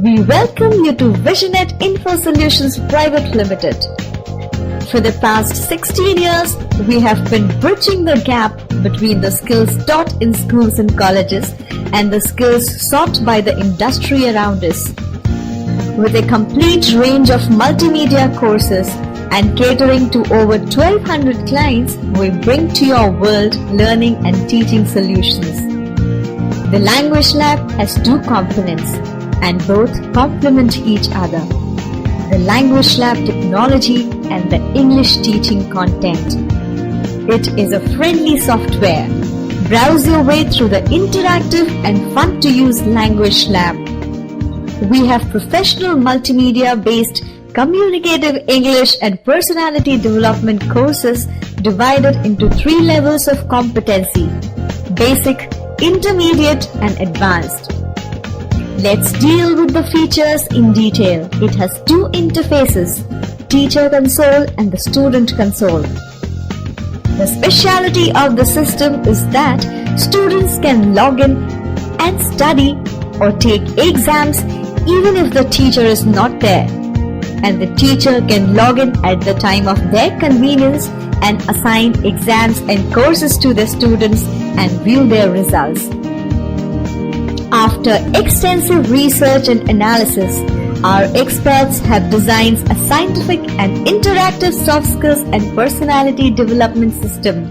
We welcome you to Visionet Info Solutions Private Limited. For the past 16 years, we have been bridging the gap between the skills taught in schools and colleges and the skills sought by the industry around us. With a complete range of multimedia courses and catering to over 1,200 clients, we bring to your world learning and teaching solutions. The Language Lab has two components and both complement each other. The Language Lab technology and the English teaching content. It is a friendly software. Browse your way through the interactive and fun-to-use Language Lab. We have professional multimedia-based communicative English and personality development courses divided into 3 levels of competency: basic, intermediate, and advanced. Let's deal with the features in detail. It has 2 interfaces, Teacher Console and the Student Console. The specialty of the system is that students can log in and study or take exams even if the teacher is not there, and the teacher can log in at the time of their convenience and assign exams and courses to the students and view their results. After extensive research and analysis, our experts have designed a scientific and interactive soft skills and personality development system,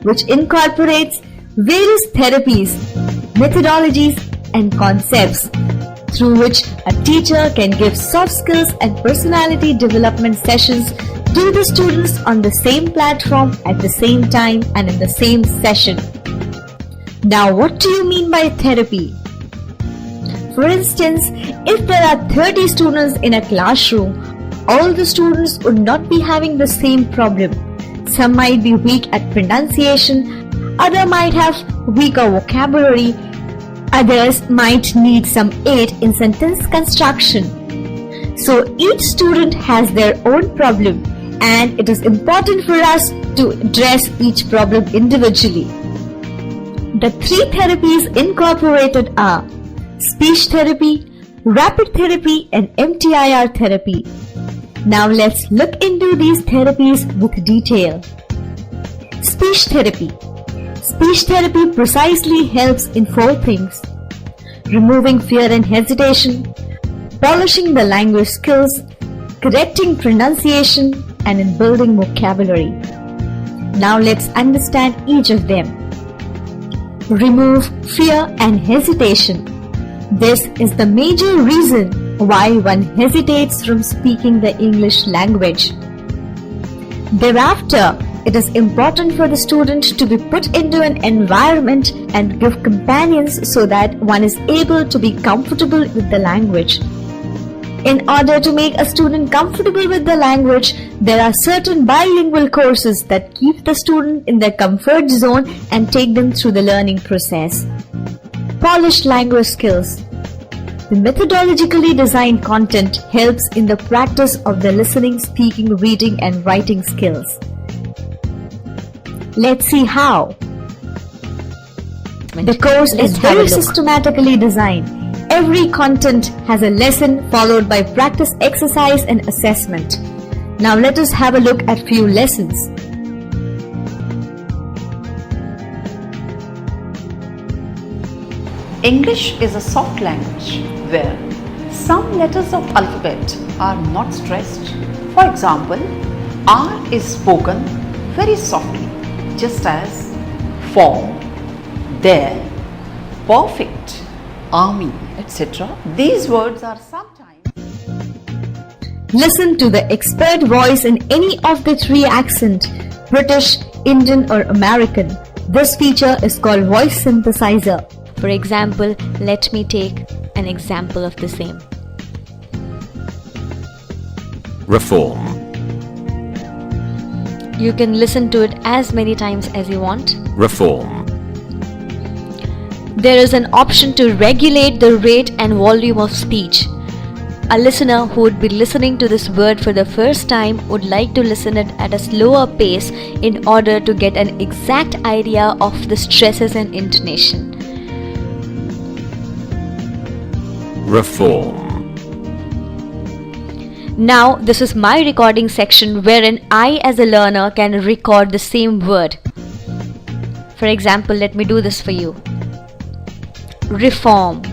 which incorporates various therapies, methodologies, and concepts through which a teacher can give soft skills and personality development sessions to the students on the same platform at the same time and in the same session. Now, what do you mean by therapy? For instance, if there are 30 students in a classroom, all the students would not be having the same problem. Some might be weak at pronunciation, others might have weaker vocabulary, others might need some aid in sentence construction. So each student has their own problem, and it is important for us to address each problem individually. The 3 therapies incorporated are speech therapy, rapid therapy, and MTIR therapy. Now let's look into these therapies with detail. Speech therapy. Speech therapy precisely helps in 4 things: removing fear and hesitation, polishing the language skills, correcting pronunciation, and in building vocabulary. Now let's understand each of them. Remove fear and hesitation. This is the major reason why one hesitates from speaking the English language. Thereafter, it is important for the student to be put into an environment and give companions so that one is able to be comfortable with the language. In order to make a student comfortable with the language, there are certain bilingual courses that keep the student in their comfort zone and take them through the learning process. Polished language skills. The methodologically designed content helps in the practice of the listening, speaking, reading, and writing skills. Let's see how. The course is very systematically designed. Every content has a lesson followed by practice exercise and assessment. Now let us have a look at few lessons. English is a soft language where some letters of alphabet are not stressed. For example, R is spoken very softly, just as form, there, perfect, army, etc. These words are sometimes. Listen to the expert voice in any of the 3 accents: British, Indian, or American. This feature is called voice synthesizer. For example, let me take an example of the same. Reform. You can listen to it as many times as you want. Reform. There is an option to regulate the rate and volume of speech. A listener who would be listening to this word for the first time would like to listen it at a slower pace in order to get an exact idea of the stresses and intonation. reform, Now this is my recording section wherein I as a learner can record the same word. For example, let me do this for you. Reform.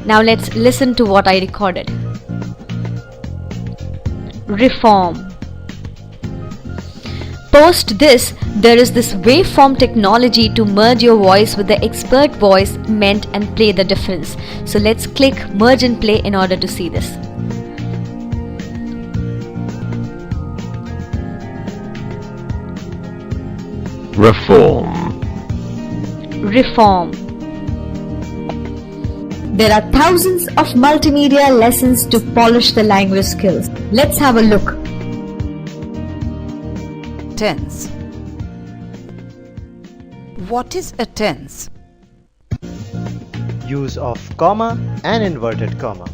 Now let's listen to what I recorded. Reform. Post this, there is this waveform technology to merge your voice with the expert voice meant and play the difference. So let's click merge and play in order to see this. reform, Reform. There are thousands of multimedia lessons to polish the language skills. Let's have a look. Tense. What is a tense? Use of comma and inverted comma.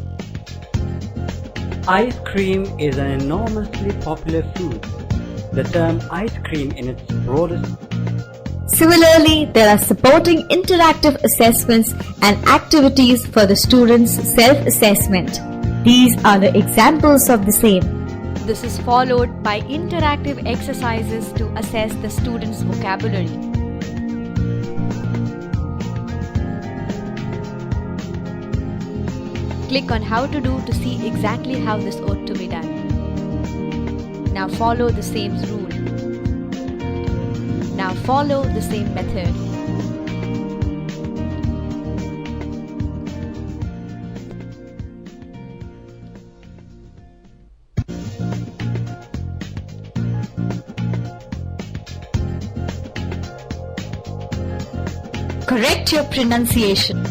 Ice cream is an enormously popular food. The term ice cream in its broadest Similarly, there are supporting interactive assessments and activities for the students' self-assessment. These are the examples of the same. This is followed by interactive exercises to assess the student's vocabulary. Click on how to do to see exactly how this ought to be done. Now follow the same rule. Now follow the same method. Correct your pronunciation.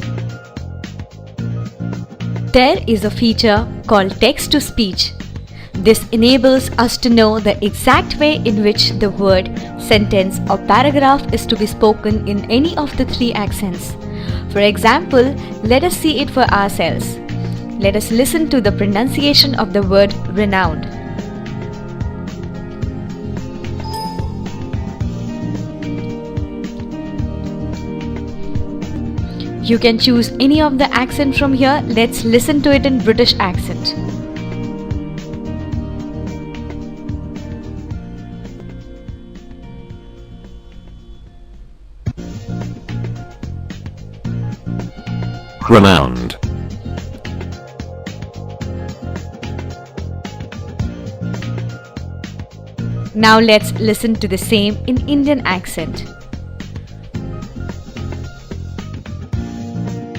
There is a feature called text-to-speech. This enables us to know the exact way in which the word, sentence or paragraph is to be spoken in any of the three accents. For example, let us see it for ourselves. Let us listen to the pronunciation of the word renowned. You can choose any of the accent from here. Let's listen to it in British accent. renowned, Now let's listen to the same in Indian accent.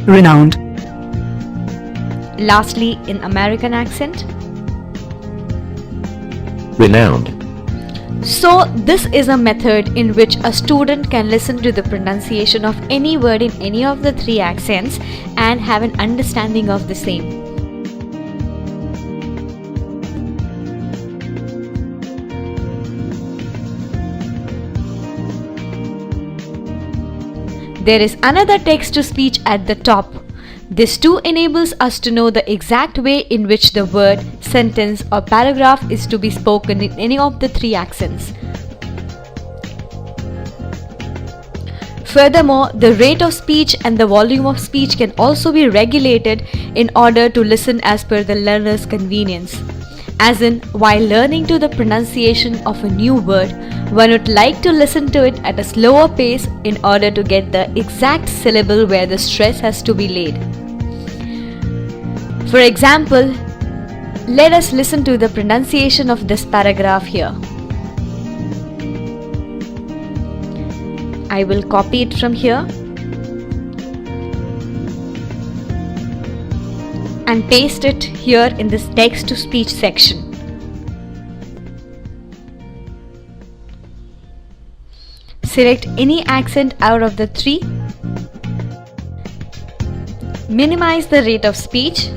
Renowned, Lastly, in American accent. renowned, So, this is a method in which a student can listen to the pronunciation of any word in any of the three accents and have an understanding of the same. There is another text-to-speech at the top. This too enables us to know the exact way in which the word, sentence or paragraph is to be spoken in any of the three accents. Furthermore, the rate of speech and the volume of speech can also be regulated in order to listen as per the learner's convenience. As in, while learning to the pronunciation of a new word, one would like to listen to it at a slower pace in order to get the exact syllable where the stress has to be laid. For example, let us listen to the pronunciation of this paragraph here. I will copy it from here and paste it here in this text-to-speech section. Select any accent out of the three. Minimize the rate of speech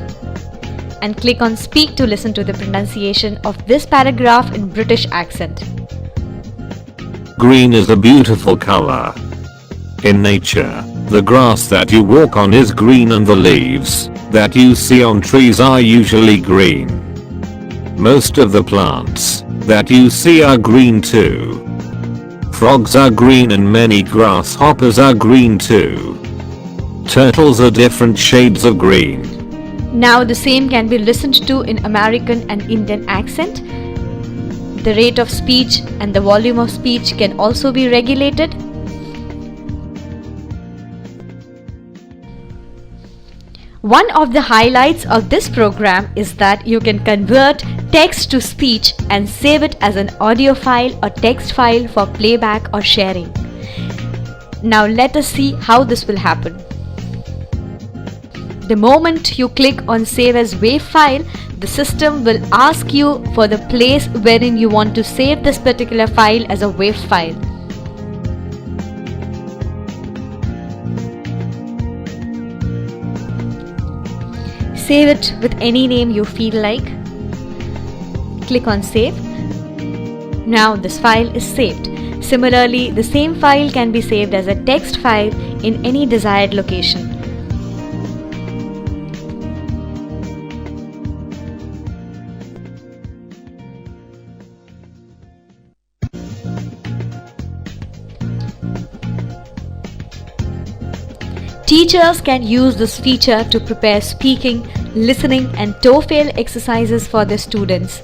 and click on Speak to listen to the pronunciation of this paragraph in British accent. green is a beautiful color. In nature, the grass that you walk on is green and the leaves that you see on trees are usually green. Most of the plants that you see are green too. Frogs are green and many grasshoppers are green too. Turtles are different shades of green. Now the same can be listened to in American and Indian accent. The rate of speech and the volume of speech can also be regulated. One of the highlights of this program is that you can convert text to speech and save it as an audio file or text file for playback or sharing. Now let us see how this will happen. The moment you click on Save as WAV file, the system will ask you for the place wherein you want to save this particular file as a WAV file. Save it with any name you feel like. Click on Save. Now this file is saved. Similarly, the same file can be saved as a text file in any desired location. Teachers can use this feature to prepare speaking, listening and TOEFL exercises for their students.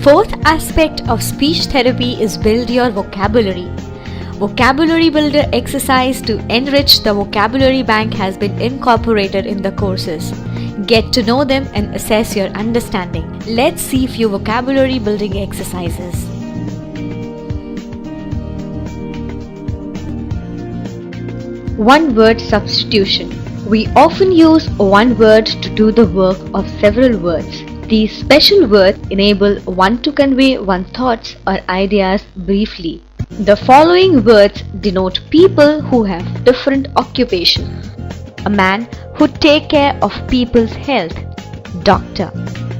Fourth aspect of speech therapy is build your vocabulary. Vocabulary builder exercise to enrich the vocabulary bank has been incorporated in the courses. Get to know them and assess your understanding. Let's see few vocabulary building exercises. One word substitution. We often use one word to do the work of several words. These special words enable one to convey one's thoughts or ideas briefly. The following words denote people who have different occupations. A man who takes care of people's health. Doctor.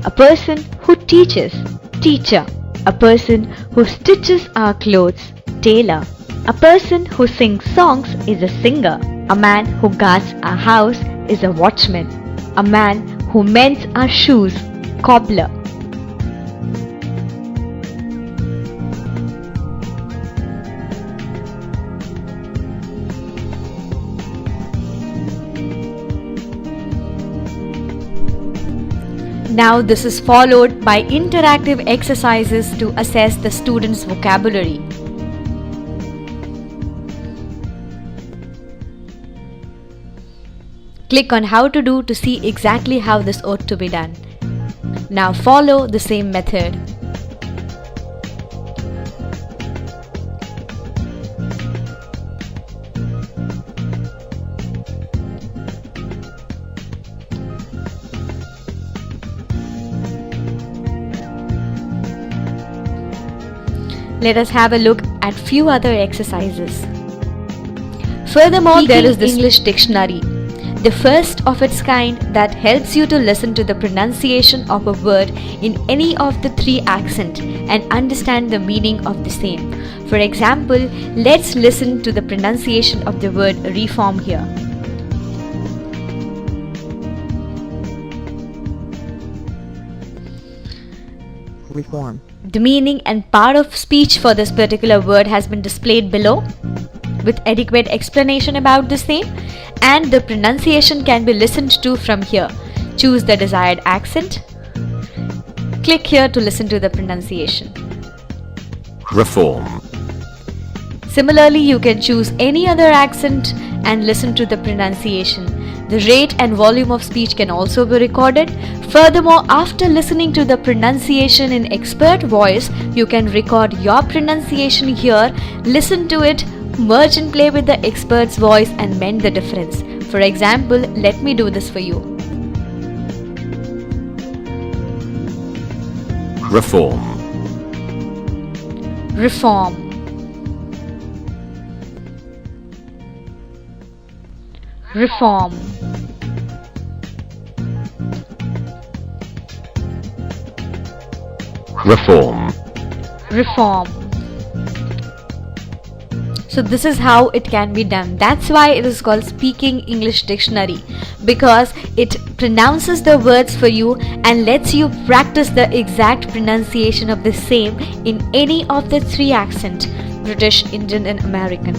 A person who teaches. Teacher. A person who stitches our clothes. Tailor. A person who sings songs is a singer. A man who guards our house is a watchman. A man who mends our shoes, cobbler. Now this is followed by interactive exercises to assess the student's vocabulary. Click on how to do to see exactly how this ought to be done. Now follow the same method. Let us have a look at few other exercises. Furthermore, there is this English dictionary, the first of its kind that helps you to listen to the pronunciation of a word in any of the three accents and understand the meaning of the same. For example, let's listen to the pronunciation of the word reform here. Reform. The meaning and part of speech for this particular word has been displayed below with adequate explanation about the same, and the pronunciation can be listened to from here. Choose the desired accent. Click here to listen to the pronunciation. Reform. Similarly, you can choose any other accent and listen to the pronunciation. The rate and volume of speech can also be recorded. Furthermore, after listening to the pronunciation in expert voice, you can record your pronunciation here, listen to it, merge and play with the expert's voice and mend the difference. For example, let me do this for you. Reform. Reform. Reform. Reform. Reform. So this is how it can be done. That's why it is called Speaking English Dictionary, because it pronounces the words for you and lets you practice the exact pronunciation of the same in any of the three accents: British, Indian and American.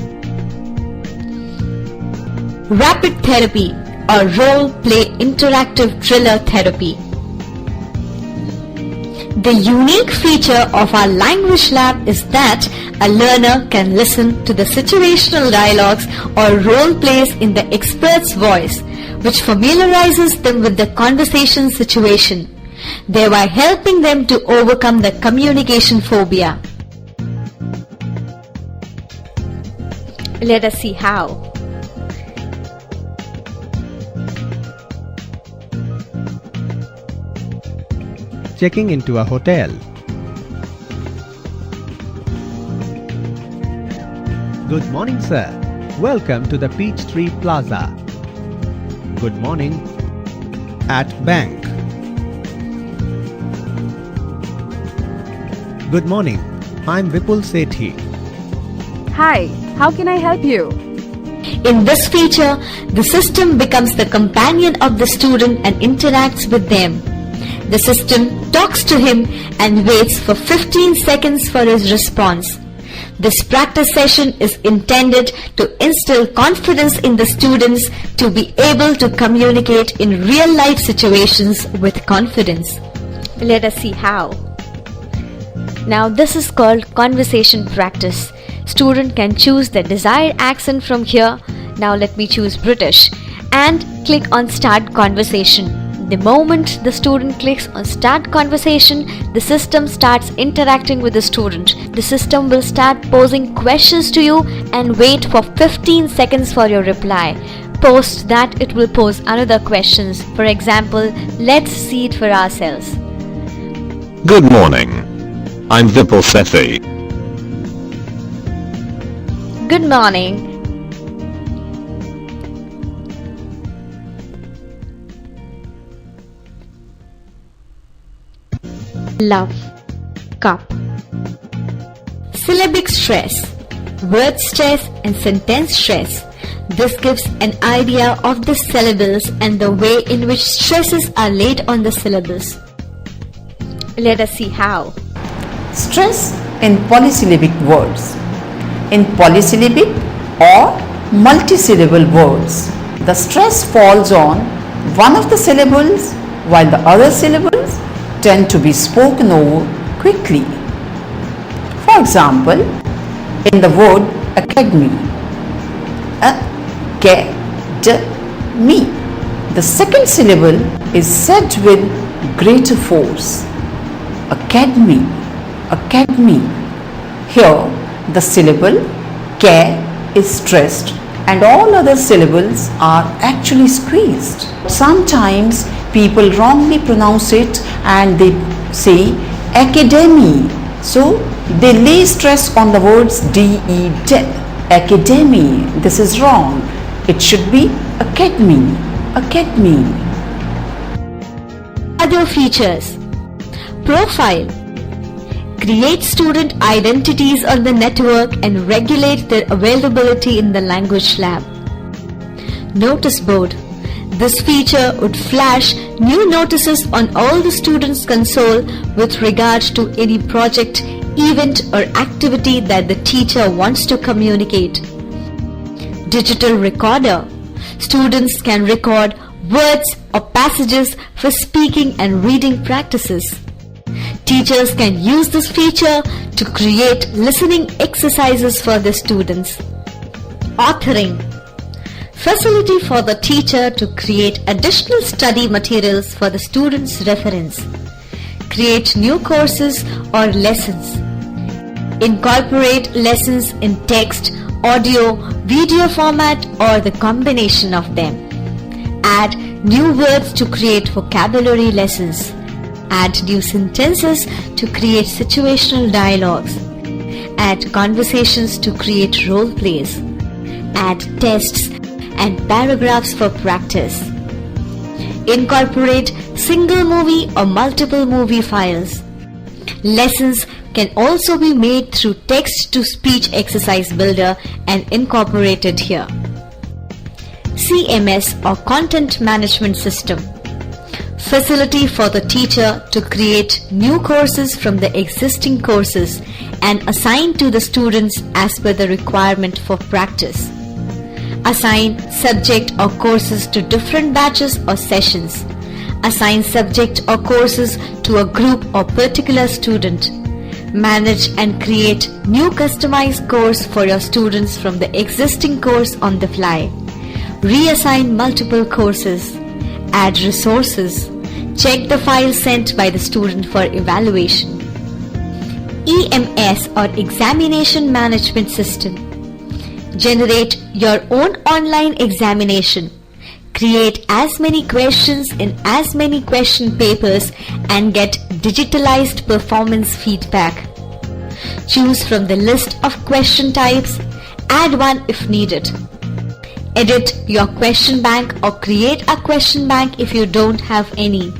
Rapid therapy or role-play interactive thriller therapy. The unique feature of our language lab is that a learner can listen to the situational dialogues or role plays in the expert's voice, which familiarizes them with the conversation situation, thereby helping them to overcome the communication phobia. Let us see how. Checking into a hotel. Good morning, sir. Welcome to the Peachtree Plaza. Good morning. At bank. Good morning. I'm Vipul Sethi. Hi, how can I help you? In this feature, the system becomes the companion of the student and interacts with them. The system talks to him and waits for 15 seconds for his response. This practice session is intended to instill confidence in the students to be able to communicate in real-life situations with confidence. Let us see how. Now this is called conversation practice. Student can choose the desired accent from here. Now let me choose British and click on Start Conversation. The moment the student clicks on Start Conversation, the system starts interacting with the student. The system will start posing questions to you and wait for 15 seconds for your reply. Post that, it will pose another questions. For example, let's see it for ourselves. Good morning. I'm Vipul Sethi. Good morning. Love. Cup. Syllabic stress, word stress and sentence stress. This gives an idea of the syllables and the way in which stresses are laid on the syllables. Let us see how. Stress in polysyllabic words. In polysyllabic or multisyllable words, the stress falls on one of the syllables while the other syllables tend to be spoken over quickly. For example, in the word academy, academy, the second syllable is said with greater force. Academy, academy. Here, the syllable ca is stressed and all other syllables are actually squeezed. Sometimes people wrongly pronounce it and they say academy. So they lay stress on the words D-E-D. Academy. This is wrong. It should be academy. Academy. Other features. Profile. Create student identities on the network and regulate their availability in the language lab. Notice board. This feature would flash new notices on all the students' console with regard to any project, event or activity that the teacher wants to communicate. Digital recorder. Students can record words or passages for speaking and reading practices. Teachers can use this feature to create listening exercises for the students. Authoring. Facility for the teacher to create additional study materials for the students' reference. Create new courses or lessons. Incorporate lessons in text, audio, video format or the combination of them. Add new words to create vocabulary lessons. Add new sentences to create situational dialogues. Add conversations to create role plays. Add tests and paragraphs for practice. Incorporate single movie or multiple movie files. Lessons can also be made through text-to-speech exercise builder and incorporated here. CMS or Content Management System. Facility for the teacher to create new courses from the existing courses and assign to the students as per the requirement for practice. Assign subject or courses to different batches or sessions. Assign subject or courses to a group or particular student. Manage and create new customized course for your students from the existing course on the fly. Reassign multiple courses. Add resources. Check the file sent by the student for evaluation. EMS or Examination Management System. Generate your own online examination. Create as many questions in as many question papers and get digitalized performance feedback. Choose from the list of question types. Add one if needed. Edit your question bank or create a question bank if you don't have any.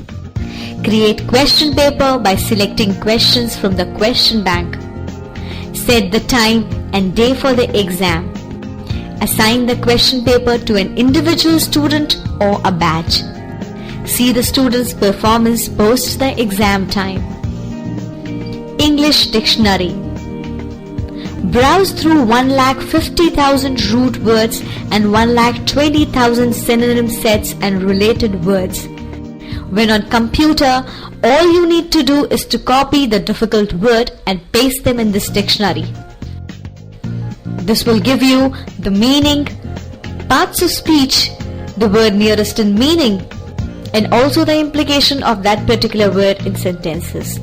Create question paper by selecting questions from the question bank. Set the time and day for the exam. Assign the question paper to an individual student or a batch. See the student's performance post the exam time. English Dictionary. Browse through 1,50,000 root words and 1,20,000 synonym sets and related words. When on computer, all you need to do is to copy the difficult word and paste them in this dictionary. This will give you the meaning, parts of speech, the word nearest in meaning, and also the implication of that particular word in sentences.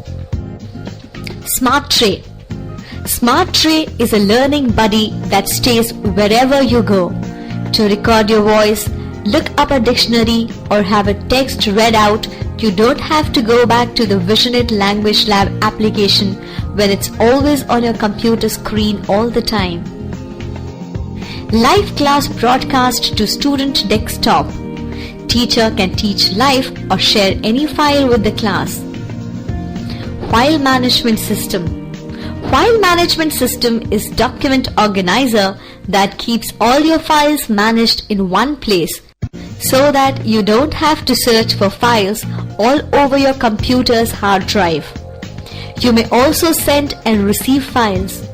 Smart Tray. Smart Tray is a learning buddy that stays wherever you go. To record your voice, look up a dictionary, or have a text read out, you don't have to go back to the Visionit Language Lab application when it's always on your computer screen all the time. Live class broadcast to student desktop. Teacher can teach live or share any file with the class. File Management System. File Management System is document organizer that keeps all your files managed in one place so that you don't have to search for files all over your computer's hard drive. You may also send and receive files.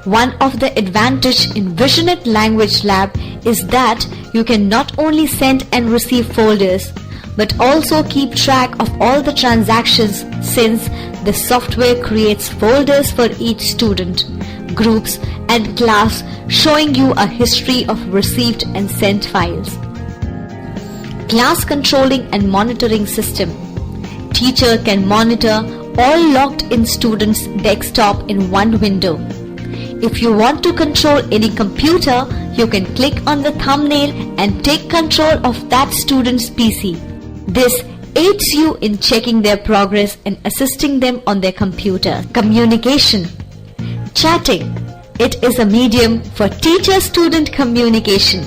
One of the advantages in Visionit Language Lab is that you can not only send and receive folders but also keep track of all the transactions, since the software creates folders for each student, groups and class, showing you a history of received and sent files. Class Controlling and Monitoring System. Teacher can monitor all logged in students' desktop in one window. If you want to control any computer, you can click on the thumbnail and take control of that student's PC. This aids you in checking their progress and assisting them on their computer. Communication. Chatting. It is a medium for teacher-student communication.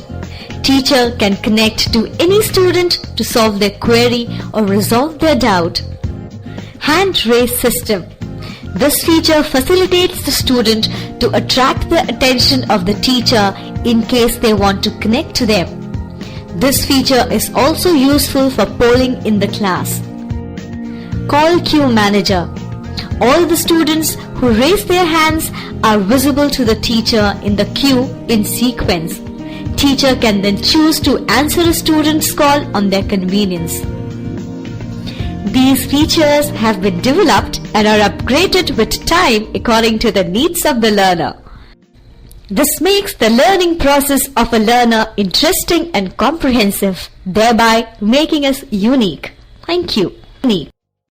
Teacher can connect to any student to solve their query or resolve their doubt. Hand raise system. This feature facilitates the student to attract the attention of the teacher in case they want to connect to them. This feature is also useful for polling in the class. Call Queue Manager. All the students who raise their hands are visible to the teacher in the queue in sequence. Teacher can then choose to answer a student's call on their convenience. These features have been developed and are upgraded with time according to the needs of the learner. This makes the learning process of a learner interesting and comprehensive, thereby making us unique. Thank you.